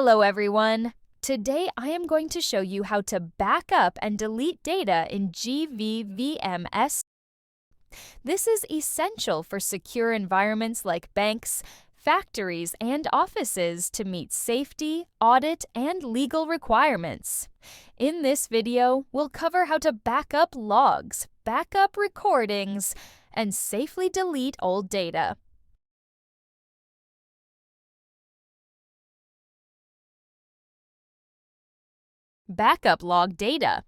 Hello everyone! Today I am going to show you how to back up and delete data in GV-VMS. This is essential for secure environments like banks, factories, and offices to meet safety, audit, and legal requirements. In this video, we'll cover how to back up logs, back up recordings, and safely delete old data. Backup log data.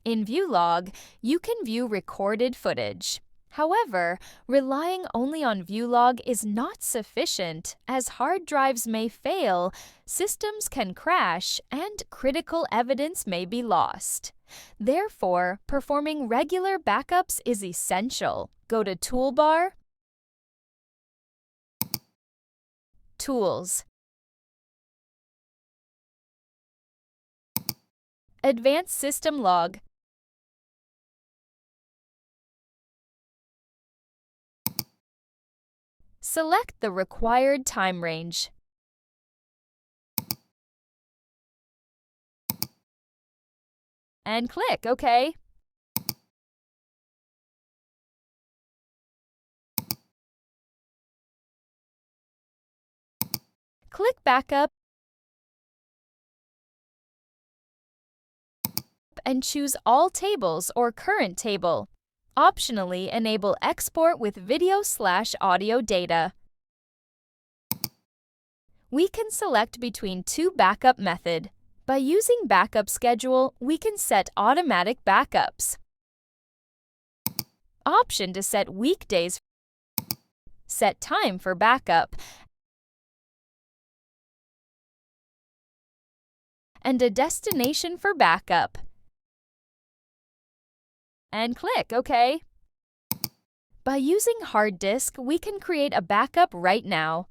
In ViewLog, you can view recorded footage. However, relying only on ViewLog is not sufficient, as hard drives may fail, systems can crash, and critical evidence may be lost. Therefore, performing regular backups is essential. Go to Toolbar, Tools, Advanced System Log, select the required time range. And click OK. Click Backup and choose All Tables or Current Table. Optionally, enable Export with video/audio data. We can select between two backup methods. By using Backup Schedule, we can set automatic backups. Option to set weekdays. Set time for backup. And a destination for backup. And click OK. By using hard disk, we can create a backup right now.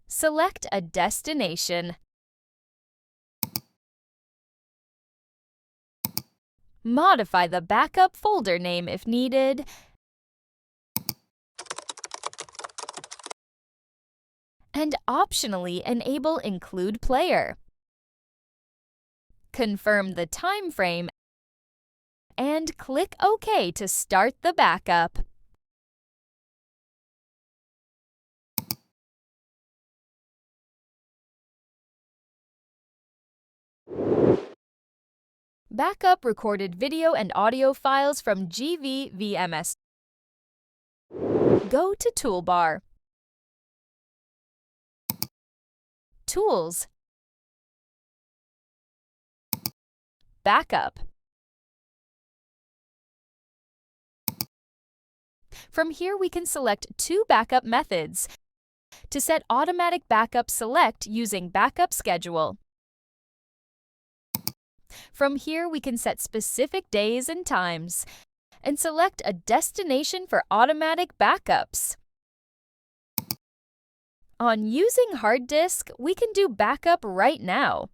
Select a destination. Modify the backup folder name if needed. And optionally enable Include Player. Confirm the time frame and click OK to start the backup. Backup recorded video and audio files from GV-VMS. Go to Toolbar, Tools, Backup. From here, we can select two backup methods. To set automatic backup, select using Backup Schedule. From here, we can set specific days and times, and select a destination for automatic backups. On using hard disk, we can do backup right now.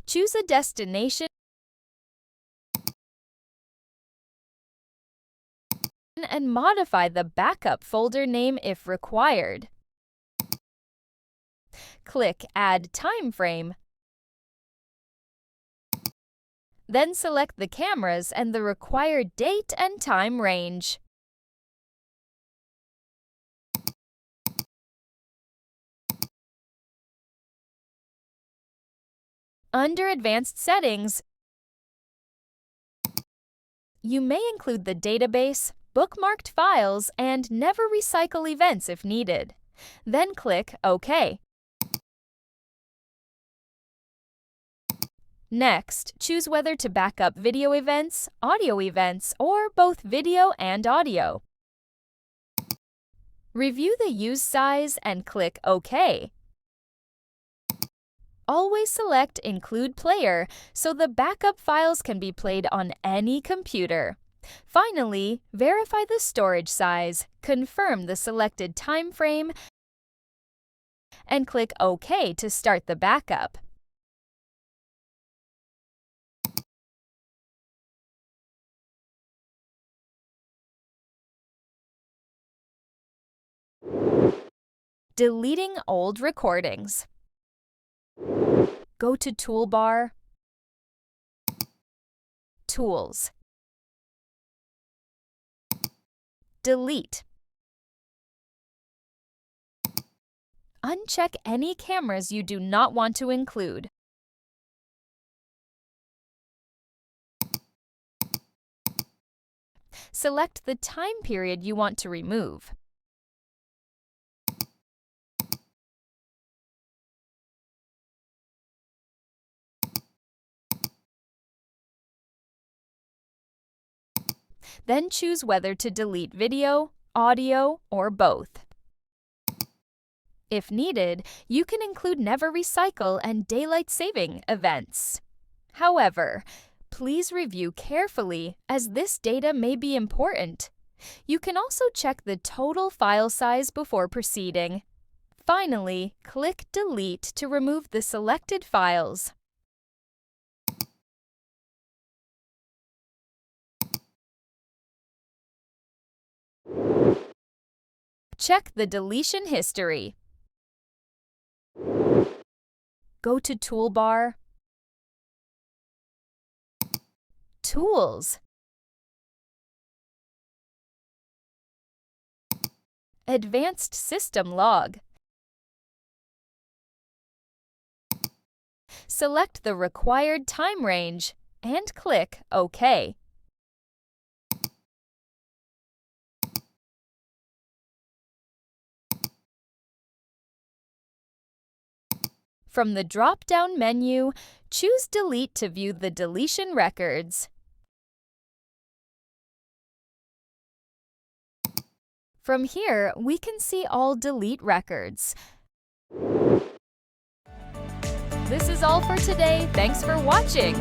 Choose a destination and modify the backup folder name if required. Click Add Time Frame. Then select the cameras and the required date and time range. Under Advanced Settings, you may include the database, bookmarked files, and never recycle events if needed. Then click OK. Next, choose whether to back up video events, audio events, or both video and audio. Review the use size and click OK. Always select Include Player so the backup files can be played on any computer. Finally, verify the storage size, confirm the selected time frame, and click OK to start the backup. Deleting old recordings. Go to Toolbar, Tools, Delete. Uncheck any cameras you do not want to include. Select the time period you want to remove. Then choose whether to delete video, audio, or both. If needed, you can include Never Recycle and Daylight Saving events. However, please review carefully as this data may be important. You can also check the total file size before proceeding. Finally, click Delete to remove the selected files. Check the deletion history. Go to Toolbar, Tools, Advanced System Log. Select the required time range and click OK. From the drop-down menu, choose Delete to view the deletion records. From here, we can see all delete records. This is all for today. Thanks for watching.